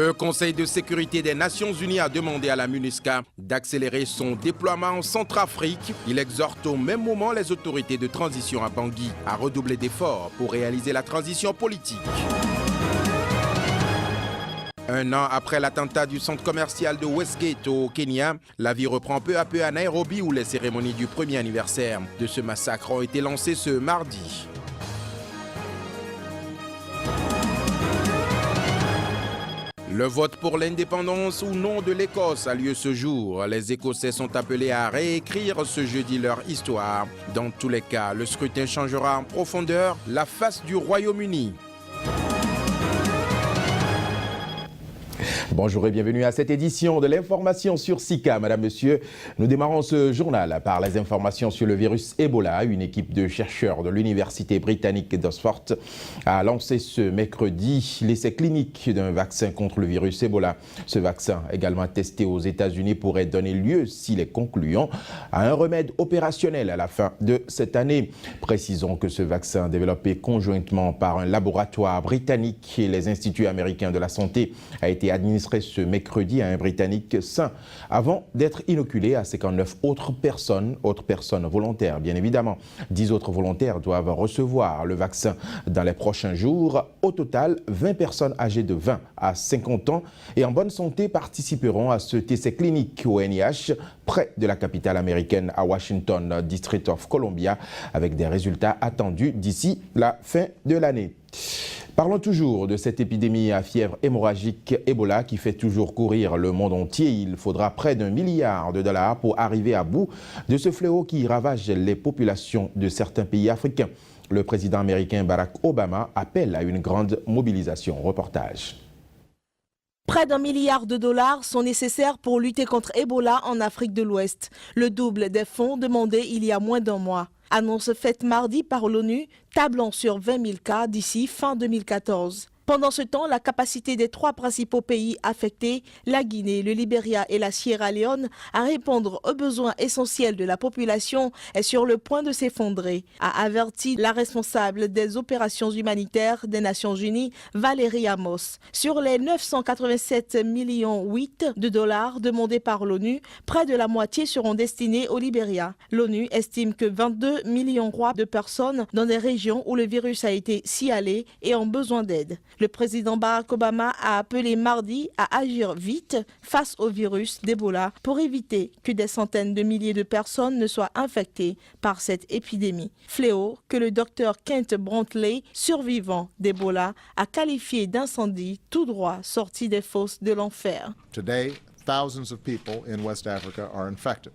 Le Conseil de sécurité des Nations Unies a demandé à la MINUSCA d'accélérer son déploiement en Centrafrique. Il exhorte au même moment les autorités de transition à Bangui à redoubler d'efforts pour réaliser la transition politique. Un an après l'attentat du centre commercial de Westgate au Kenya, la vie reprend peu à peu à Nairobi où les cérémonies du premier anniversaire de ce massacre ont été lancées ce mardi. Le vote pour l'indépendance ou non de l'Écosse a lieu ce jour. Les Écossais sont appelés à réécrire ce jeudi leur histoire. Dans tous les cas, le scrutin changera en profondeur la face du Royaume-Uni. Bonjour et bienvenue à cette édition de l'information sur Sika. Madame, Monsieur, nous démarrons ce journal par les informations sur le virus Ebola. Une équipe de chercheurs de l'université britannique d'Oxford a lancé ce mercredi l'essai clinique d'un vaccin contre le virus Ebola. Ce vaccin, également testé aux États-Unis, pourrait donner lieu, s'il est concluant, à un remède opérationnel à la fin de cette année. Précisons que ce vaccin, développé conjointement par un laboratoire britannique et les instituts américains de la santé, a été administré ce mercredi à un Britannique sain avant d'être inoculé à 59 autres personnes volontaires, bien évidemment. 10 autres volontaires doivent recevoir le vaccin dans les prochains jours. Au total, 20 personnes âgées de 20 à 50 ans et en bonne santé participeront à ce essai clinique au NIH, près de la capitale américaine à Washington, District of Columbia, avec des résultats attendus d'ici la fin de l'année. Parlons toujours de cette épidémie à fièvre hémorragique Ebola qui fait toujours courir le monde entier. Il faudra près d'1 milliard de dollars pour arriver à bout de ce fléau qui ravage les populations de certains pays africains. Le président américain Barack Obama appelle à une grande mobilisation. Reportage. Près d'1 milliard de dollars sont nécessaires pour lutter contre Ebola en Afrique de l'Ouest. Le double des fonds demandés il y a moins d'un mois. Annonce faite mardi par l'ONU, tablant sur 20 000 cas d'ici fin 2014. Pendant ce temps, la capacité des 3 principaux pays affectés, la Guinée, le Libéria et la Sierra Leone, à répondre aux besoins essentiels de la population est sur le point de s'effondrer, a averti la responsable des opérations humanitaires des Nations Unies, Valérie Amos. Sur les 987,8 millions de dollars demandés par l'ONU, près de la moitié seront destinés au Libéria. L'ONU estime que 22 millions de personnes dans des régions où le virus a été signalé et ont besoin d'aide. Le président Barack Obama a appelé mardi à agir vite face au virus d'Ebola pour éviter que des centaines de milliers de personnes ne soient infectées par cette épidémie. Fléau que le docteur Kent Bromley, survivant d'Ebola, a qualifié d'incendie tout droit sorti des fosses de l'enfer. Today, thousands of people in West Africa are infected.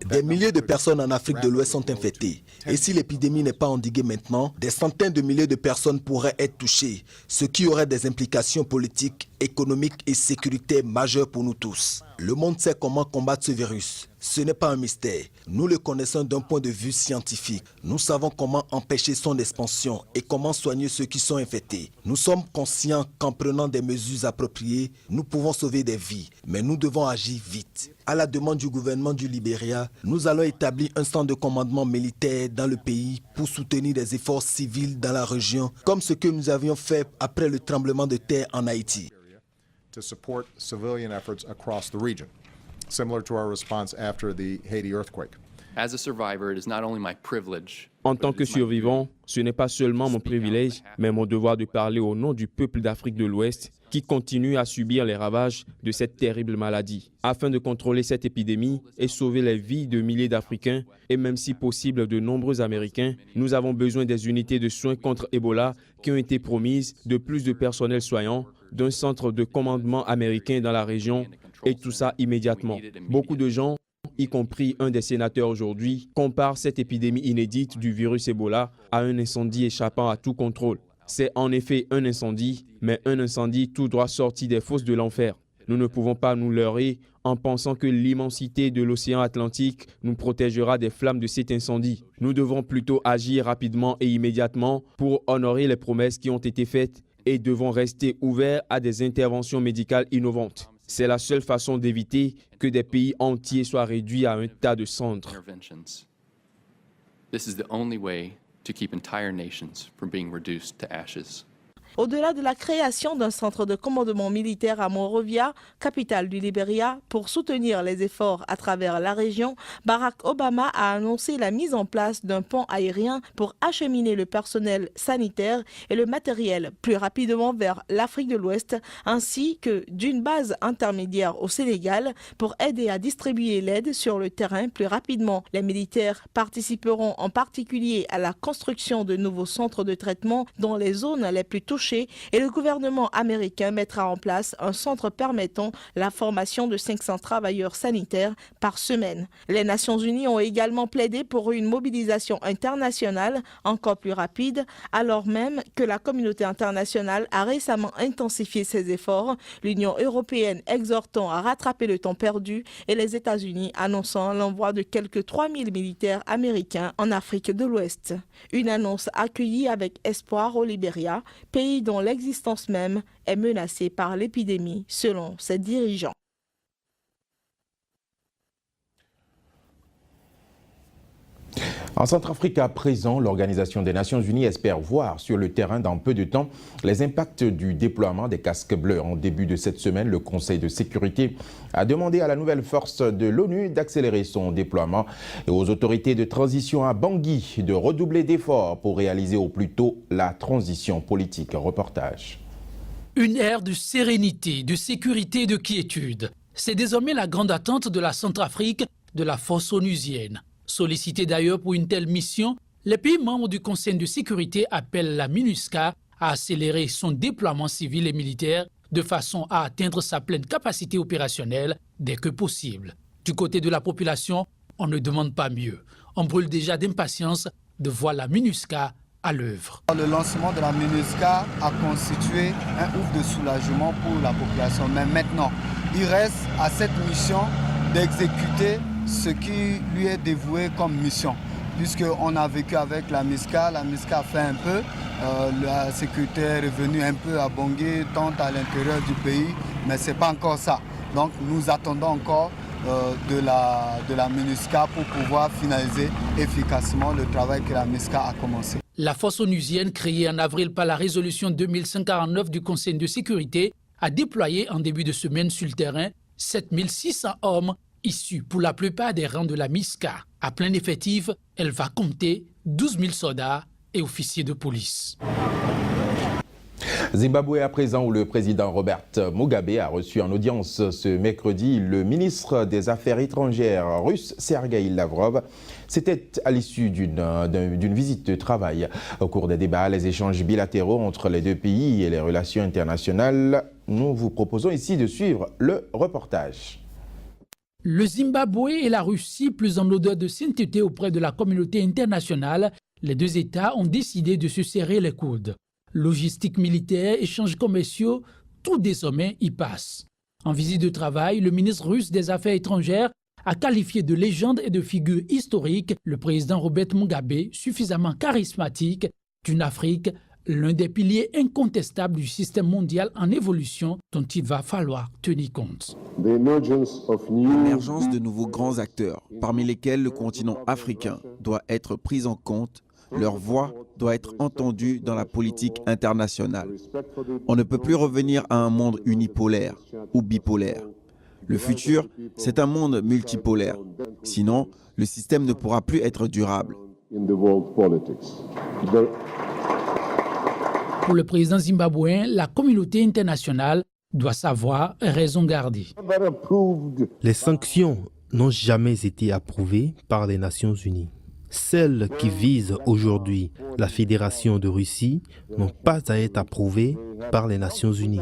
Des milliers de personnes en Afrique de l'Ouest sont infectées. Et si l'épidémie n'est pas endiguée maintenant, des centaines de milliers de personnes pourraient être touchées, ce qui aurait des implications politiques, économiques et sécuritaires majeures pour nous tous. Le monde sait comment combattre ce virus. Ce n'est pas un mystère. Nous le connaissons d'un point de vue scientifique. Nous savons comment empêcher son expansion et comment soigner ceux qui sont infectés. Nous sommes conscients qu'en prenant des mesures appropriées, nous pouvons sauver des vies. Mais nous devons agir vite. À la demande du gouvernement du Libéria, nous allons établir un centre de commandement militaire dans le pays pour soutenir des efforts civils dans la région, comme ce que nous avions fait après le tremblement de terre en Haïti. To support civilian efforts across the region, similar to our response after the Haiti earthquake. As a survivor, it is not only my privilege. En tant que survivant, ce n'est pas seulement mon privilège, mais mon devoir de parler au nom du peuple d'Afrique de l'Ouest qui continue à subir les ravages de cette terrible maladie. Afin de contrôler cette épidémie et sauver les vies de milliers d'Africains et même si possible de nombreux Américains, nous avons besoin des unités de soins contre Ebola qui ont été promises, de plus de personnel soignant, d'un centre de commandement américain dans la région et tout ça immédiatement. Beaucoup de gens, y compris un des sénateurs aujourd'hui, comparent cette épidémie inédite du virus Ebola à un incendie échappant à tout contrôle. C'est en effet un incendie, mais un incendie tout droit sorti des fosses de l'enfer. Nous ne pouvons pas nous leurrer en pensant que l'immensité de l'océan Atlantique nous protégera des flammes de cet incendie. Nous devons plutôt agir rapidement et immédiatement pour honorer les promesses qui ont été faites et devons rester ouverts à des interventions médicales innovantes. C'est la seule façon d'éviter que des pays entiers soient réduits à un tas de cendres. This is the only way to keep entire nations from being reduced to ashes. Au-delà de la création d'un centre de commandement militaire à Monrovia, capitale du Libéria, pour soutenir les efforts à travers la région, Barack Obama a annoncé la mise en place d'un pont aérien pour acheminer le personnel sanitaire et le matériel plus rapidement vers l'Afrique de l'Ouest, ainsi que d'une base intermédiaire au Sénégal pour aider à distribuer l'aide sur le terrain plus rapidement. Les militaires participeront en particulier à la construction de nouveaux centres de traitement dans les zones les plus touchées et le gouvernement américain mettra en place un centre permettant la formation de 500 travailleurs sanitaires par semaine. Les Nations Unies ont également plaidé pour une mobilisation internationale encore plus rapide, alors même que la communauté internationale a récemment intensifié ses efforts, l'Union européenne exhortant à rattraper le temps perdu et les États-Unis annonçant l'envoi de quelques 3000 militaires américains en Afrique de l'Ouest. Une annonce accueillie avec espoir au Libéria, pays dont l'existence même est menacée par l'épidémie, selon ses dirigeants. En Centrafrique, à présent, l'Organisation des Nations Unies espère voir sur le terrain dans peu de temps les impacts du déploiement des casques bleus. En début de cette semaine, le Conseil de sécurité a demandé à la nouvelle force de l'ONU d'accélérer son déploiement et aux autorités de transition à Bangui de redoubler d'efforts pour réaliser au plus tôt la transition politique. Reportage. Une ère de sérénité, de sécurité et de quiétude. C'est désormais la grande attente de la Centrafrique, de la force onusienne. Sollicité d'ailleurs pour une telle mission, les pays membres du Conseil de sécurité appellent la MINUSCA à accélérer son déploiement civil et militaire de façon à atteindre sa pleine capacité opérationnelle dès que possible. Du côté de la population, on ne demande pas mieux. On brûle déjà d'impatience de voir la MINUSCA à l'œuvre. Le lancement de la MINUSCA a constitué un ouf de soulagement pour la population. Mais maintenant, il reste à cette mission d'exécuter ce qui lui est dévoué comme mission. Puisqu'on a vécu avec la MINUSCA a fait un peu, la sécurité est revenue un peu à Bangui, tant à l'intérieur du pays, mais ce n'est pas encore ça. Donc nous attendons encore de la MINUSCA pour pouvoir finaliser efficacement le travail que la MINUSCA a commencé. La force onusienne, créée en avril par la résolution 2149 du Conseil de sécurité, a déployé en début de semaine sur le terrain 7600 hommes issus pour la plupart des rangs de la MINUSCA. À plein effectif, elle va compter 12 000 soldats et officiers de police. Zimbabwe à présent, où le président Robert Mugabe a reçu en audience ce mercredi le ministre des Affaires étrangères russe Sergueï Lavrov. C'était à l'issue d'une visite de travail. Au cours des débats, les échanges bilatéraux entre les deux pays et les relations internationales, nous vous proposons ici de suivre le reportage. Le Zimbabwe et la Russie, plus en odeur de sainteté auprès de la communauté internationale, les deux États ont décidé de se serrer les coudes. Logistique militaire, échanges commerciaux, tout désormais y passe. En visite de travail, le ministre russe des Affaires étrangères a qualifié de légende et de figure historique le président Robert Mugabe, suffisamment charismatique, d'une Afrique, l'un des piliers incontestables du système mondial en évolution dont il va falloir tenir compte. L'émergence de nouveaux grands acteurs, parmi lesquels le continent africain, doit être prise en compte. Leur voix doit être entendue dans la politique internationale. On ne peut plus revenir à un monde unipolaire ou bipolaire. Le futur, c'est un monde multipolaire. Sinon, le système ne pourra plus être durable. Pour le président zimbabwéen, la communauté internationale doit savoir raison garder. Les sanctions n'ont jamais été approuvées par les Nations Unies. Celles qui visent aujourd'hui la Fédération de Russie n'ont pas à être approuvées par les Nations Unies.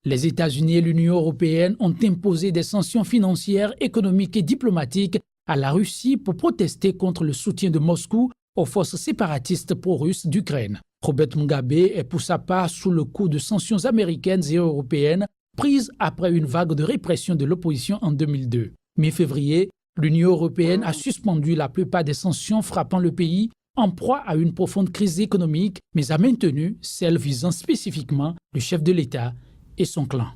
Les États-Unis et l'Union européenne ont imposé des sanctions financières, économiques et diplomatiques à la Russie pour protester contre le soutien de Moscou aux forces séparatistes pro-russes d'Ukraine. Robert Mugabe est pour sa part sous le coup de sanctions américaines et européennes prises après une vague de répression de l'opposition en 2002. Mi-février, l'Union européenne a suspendu la plupart des sanctions frappant le pays en proie à une profonde crise économique, mais a maintenu celles visant spécifiquement le chef de l'État et son clan.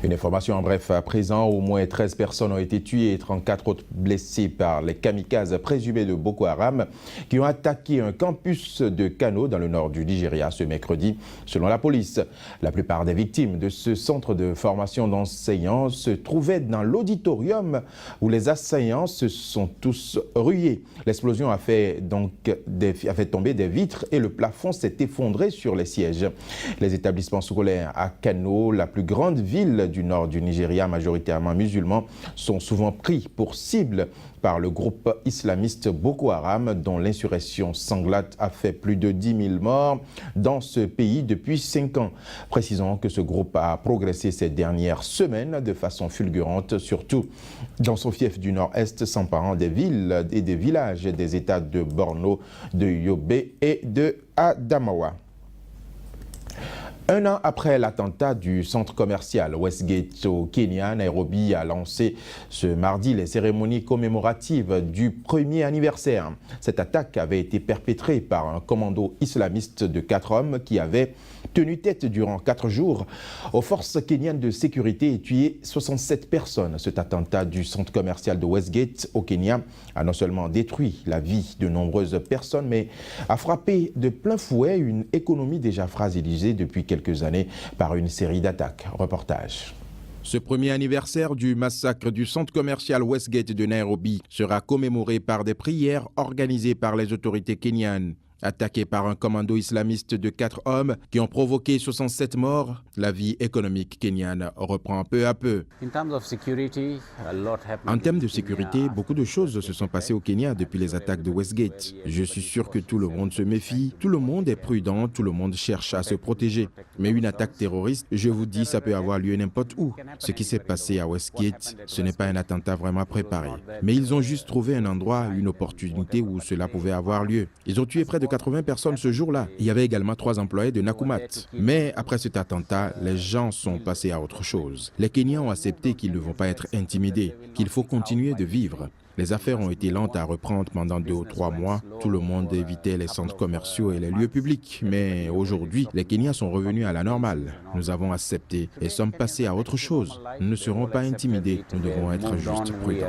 Une information en bref à présent, au moins 13 personnes ont été tuées et 34 autres blessées par les kamikazes présumés de Boko Haram qui ont attaqué un campus de Kano dans le nord du Nigeria ce mercredi, selon la police. La plupart des victimes de ce centre de formation d'enseignants se trouvaient dans l'auditorium où les assaillants se sont tous rués. L'explosion a fait tomber des vitres et le plafond s'est effondré sur les sièges. Les établissements scolaires à Kano, la plus grande ville du nord du Nigeria, majoritairement musulmans, sont souvent pris pour cible par le groupe islamiste Boko Haram, dont l'insurrection sanglate a fait plus de 10 000 morts dans ce pays depuis 5 ans. Précisons que ce groupe a progressé ces dernières semaines de façon fulgurante, surtout dans son fief du nord-est, s'emparant des villes et des villages des États de Borno, de Yobe et de Adamawa. Un an après l'attentat du centre commercial Westgate au Kenya, Nairobi a lancé ce mardi les cérémonies commémoratives du premier anniversaire. Cette attaque avait été perpétrée par un commando islamiste de 4 hommes qui avait tenu tête durant 4 jours aux forces kenyanes de sécurité et tué 67 personnes. Cet attentat du centre commercial de Westgate au Kenya a non seulement détruit la vie de nombreuses personnes, mais a frappé de plein fouet une économie déjà fragilisée depuis quelques années par une série d'attaques. Reportage. Ce premier anniversaire du massacre du centre commercial Westgate de Nairobi sera commémoré par des prières organisées par les autorités kenyanes. Attaqués par un commando islamiste de 4 hommes qui ont provoqué 67 morts, la vie économique kenyane reprend peu à peu. En termes de sécurité, beaucoup de choses se sont passées au Kenya depuis les attaques de Westgate. Je suis sûr que tout le monde se méfie, tout le monde est prudent, tout le monde cherche à se protéger. Mais une attaque terroriste, je vous dis, ça peut avoir lieu n'importe où. Ce qui s'est passé à Westgate, ce n'est pas un attentat vraiment préparé. Mais ils ont juste trouvé un endroit, une opportunité où cela pouvait avoir lieu. Ils ont tué près de 80 personnes ce jour-là. Il y avait également 3 employés de Nakumat. Mais après cet attentat, les gens sont passés à autre chose. Les Kenyans ont accepté qu'ils ne vont pas être intimidés, qu'il faut continuer de vivre. Les affaires ont été lentes à reprendre pendant 2 ou 3 mois. Tout le monde évitait les centres commerciaux et les lieux publics. Mais aujourd'hui, les Kenyans sont revenus à la normale. Nous avons accepté et sommes passés à autre chose. Nous ne serons pas intimidés. Nous devons être juste prudents.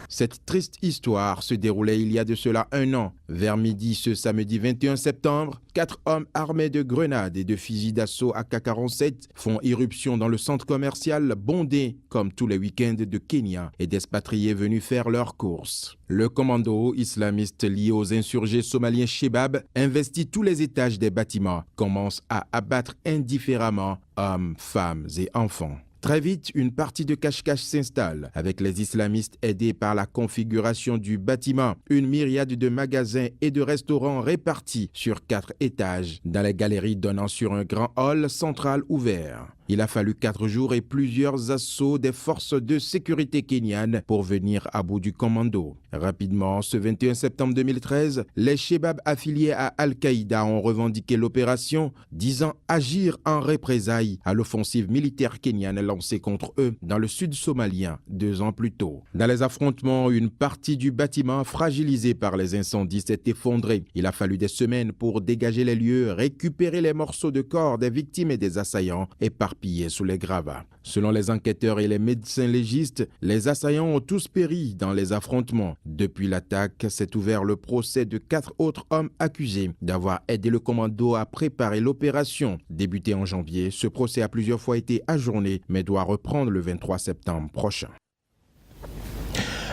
Cette triste histoire se déroulait il y a de cela 1 an. Vers midi ce samedi 21 septembre, 4 hommes armés de grenades et de fusils d'assaut AK-47 font irruption dans le centre commercial bondé comme tous les week-ends de Kenya et d'expatriés venus faire leurs courses. Le commando islamiste lié aux insurgés somaliens Shebab investit tous les étages des bâtiments, commence à abattre indifféremment hommes, femmes et enfants. Très vite, une partie de cache-cache s'installe, avec les islamistes aidés par la configuration du bâtiment. Une myriade de magasins et de restaurants répartis sur 4 étages, dans les galeries donnant sur un grand hall central ouvert. Il a fallu 4 jours et plusieurs assauts des forces de sécurité kenyanes pour venir à bout du commando. Rapidement, ce 21 septembre 2013, les Shebab affiliés à Al-Qaïda ont revendiqué l'opération, disant agir en représailles à l'offensive militaire kenyane lancée contre eux dans le sud somalien 2 ans plus tôt. Dans les affrontements, une partie du bâtiment fragilisé par les incendies s'est effondrée. Il a fallu des semaines pour dégager les lieux, récupérer les morceaux de corps des victimes et des assaillants éparpillés sous les gravats. Selon les enquêteurs et les médecins légistes, les assaillants ont tous péri dans les affrontements. Depuis l'attaque, s'est ouvert le procès de 4 autres hommes accusés d'avoir aidé le commando à préparer l'opération. Débuté en janvier, ce procès a plusieurs fois été ajourné, mais doit reprendre le 23 septembre prochain.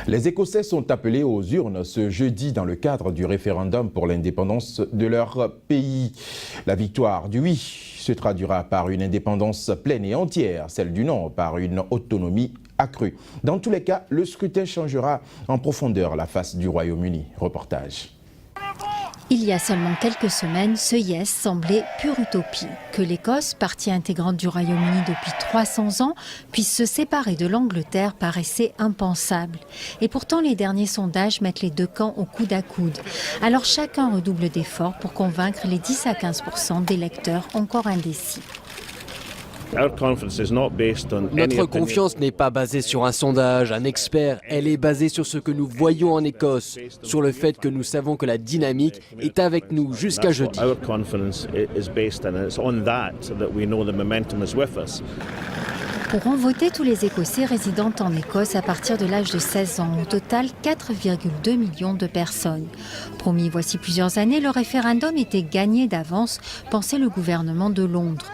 Les Écossais sont appelés aux urnes ce jeudi dans le cadre du référendum pour l'indépendance de leur pays. La victoire du oui se traduira par une indépendance pleine et entière, celle du non par une autonomie accrue. Dans tous les cas, le scrutin changera en profondeur la face du Royaume-Uni. Reportage. Il y a seulement quelques semaines, ce yes semblait pure utopie. Que l'Écosse, partie intégrante du Royaume-Uni depuis 300 ans, puisse se séparer de l'Angleterre paraissait impensable. Et pourtant, les derniers sondages mettent les 2 camps au coude à coude. Alors chacun redouble d'efforts pour convaincre les 10 à 15% d'électeurs encore indécis. Notre confiance n'est pas basée sur un sondage, un expert, elle est basée sur ce que nous voyons en Écosse, sur le fait que nous savons que la dynamique est avec nous jusqu'à jeudi. Pourront voter tous les Écossais résidant en Écosse à partir de l'âge de 16 ans. Au total, 4,2 millions de personnes. Promis voici plusieurs années, le référendum était gagné d'avance, pensait le gouvernement de Londres.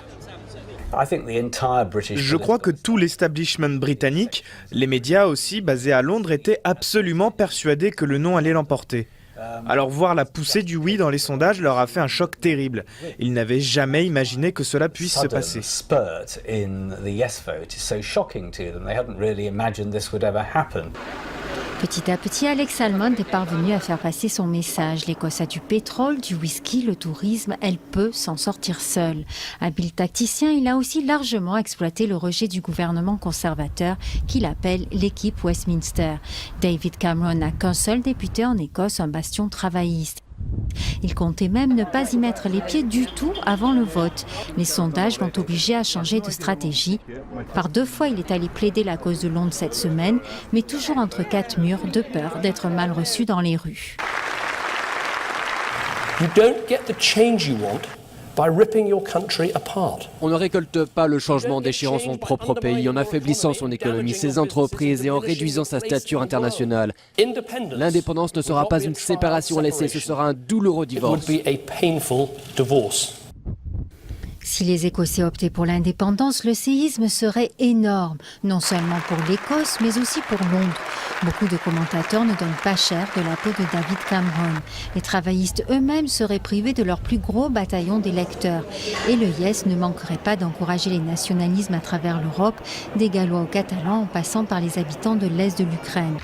Je crois que tout l'establishment britannique, les médias aussi basés à Londres, étaient absolument persuadés que le non allait l'emporter. Alors voir la poussée du oui dans les sondages leur a fait un choc terrible. Ils n'avaient jamais imaginé que cela puisse se passer. Petit à petit, Alex Salmond est parvenu à faire passer son message. L'Écosse a du pétrole, du whisky, le tourisme, elle peut s'en sortir seule. Habile tacticien, il a aussi largement exploité le rejet du gouvernement conservateur qu'il appelle l'équipe Westminster. David Cameron n'a qu'un seul député en Écosse, un bastion travailliste. Il comptait même ne pas y mettre les pieds du tout avant le vote. Les sondages l'ont obligé à changer de stratégie. Par 2 fois, il est allé plaider la cause de Londres cette semaine, mais toujours entre 4 murs, de peur d'être mal reçu dans les rues. You don't get the change you want by ripping your country apart. On ne récolte pas le changement en déchirant son propre pays, en affaiblissant son économie, ses entreprises et en réduisant sa stature internationale. L'indépendance ne sera pas une séparation laissée, ce sera un douloureux divorce. Si les Écossais optaient pour l'indépendance, le séisme serait énorme, non seulement pour l'Écosse, mais aussi pour Londres. Beaucoup de commentateurs ne donnent pas cher de la peau de David Cameron. Les travaillistes eux-mêmes seraient privés de leur plus gros bataillon d'électeurs. Et le Yes ne manquerait pas d'encourager les nationalismes à travers l'Europe, des Gallois aux Catalans en passant par les habitants de l'Est de l'Ukraine.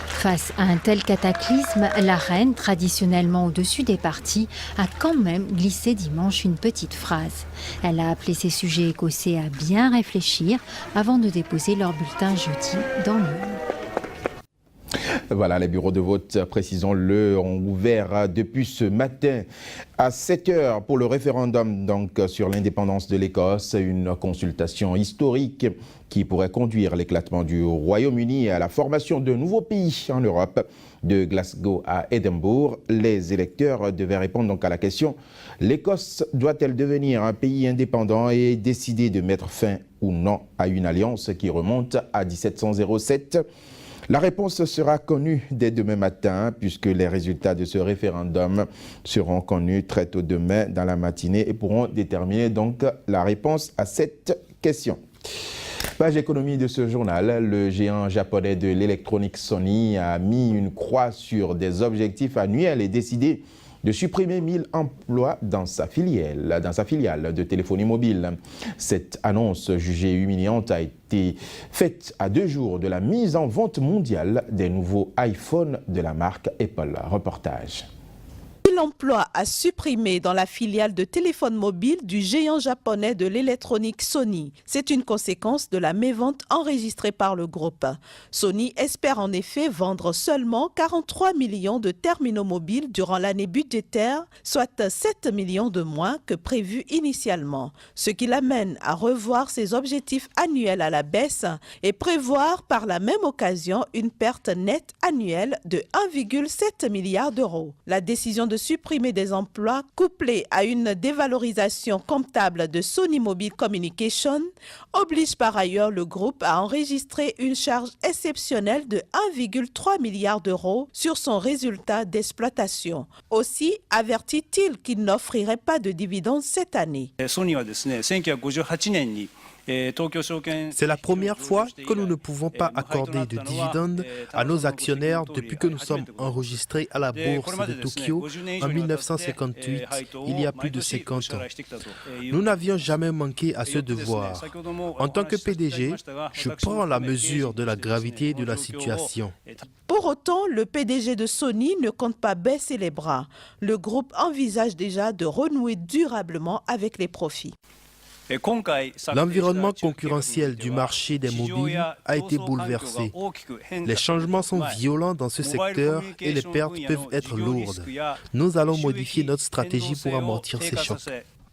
Face à un tel cataclysme, la reine, traditionnellement au-dessus des partis, a quand même glissé dimanche une petite phrase. Elle a appelé ses sujets écossais à bien réfléchir avant de déposer leur bulletin jeudi dans l'urne. Voilà, les bureaux de vote, précisons-le, ont ouvert depuis ce matin à 7h pour le référendum donc, sur l'indépendance de l'Écosse, une consultation historique qui pourrait conduire à l'éclatement du Royaume-Uni et à la formation de nouveaux pays en Europe. De Glasgow à Édimbourg, les électeurs devaient répondre donc à la question « L'Écosse doit-elle devenir un pays indépendant et décider de mettre fin ou non à une alliance qui remonte à 1707 ?» La réponse sera connue dès demain matin puisque les résultats de ce référendum seront connus très tôt demain dans la matinée et pourront déterminer donc la réponse à cette question. Page économie de ce journal, le géant japonais de l'électronique Sony a mis une croix sur des objectifs annuels et décidé de supprimer 1000 emplois dans sa filiale de téléphonie mobile. Cette annonce jugée humiliante a été faite à 2 jours de la mise en vente mondiale des nouveaux iPhones de la marque Apple. Reportage. L'emploi a supprimé dans la filiale de téléphone mobile du géant japonais de l'électronique Sony. C'est une conséquence de la mévente enregistrée par le groupe. Sony espère en effet vendre seulement 43 millions de terminaux mobiles durant l'année budgétaire, soit 7 millions de moins que prévu initialement, ce qui l'amène à revoir ses objectifs annuels à la baisse et prévoir par la même occasion une perte nette annuelle de 1,7 milliard d'euros. La décision de supprimer des emplois couplée à une dévalorisation comptable de Sony Mobile Communication oblige par ailleurs le groupe à enregistrer une charge exceptionnelle de 1,3 milliard d'euros sur son résultat d'exploitation. Aussi avertit-il qu'il n'offrirait pas de dividendes cette année. C'est la première fois que nous ne pouvons pas accorder de dividendes à nos actionnaires depuis que nous sommes enregistrés à la bourse de Tokyo en 1958, il y a plus de 50 ans. Nous n'avions jamais manqué à ce devoir. En tant que PDG, je prends la mesure de la gravité de la situation. Pour autant, le PDG de Sony ne compte pas baisser les bras. Le groupe envisage déjà de renouer durablement avec les profits. L'environnement concurrentiel du marché des mobiles a été bouleversé. Les changements sont violents dans ce secteur et les pertes peuvent être lourdes. Nous allons modifier notre stratégie pour amortir ces chocs.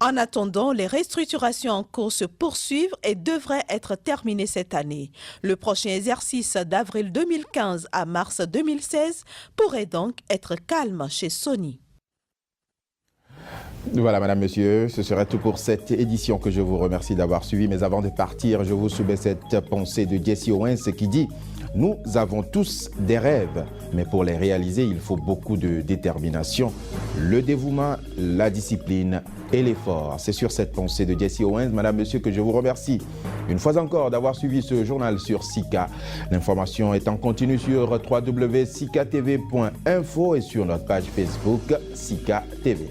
En attendant, les restructurations en cours se poursuivent et devraient être terminées cette année. Le prochain exercice d'avril 2015 à mars 2016 pourrait donc être calme chez Sony. Voilà, madame, monsieur, ce serait tout pour cette édition que je vous remercie d'avoir suivi. Mais avant de partir, je vous soumets cette pensée de Jesse Owens qui dit « Nous avons tous des rêves, mais pour les réaliser, il faut beaucoup de détermination, le dévouement, la discipline et l'effort. » C'est sur cette pensée de Jesse Owens, madame, monsieur, que je vous remercie une fois encore d'avoir suivi ce journal sur Sika. L'information est en continu sur www.sikatv.info et sur notre page Facebook Sika TV.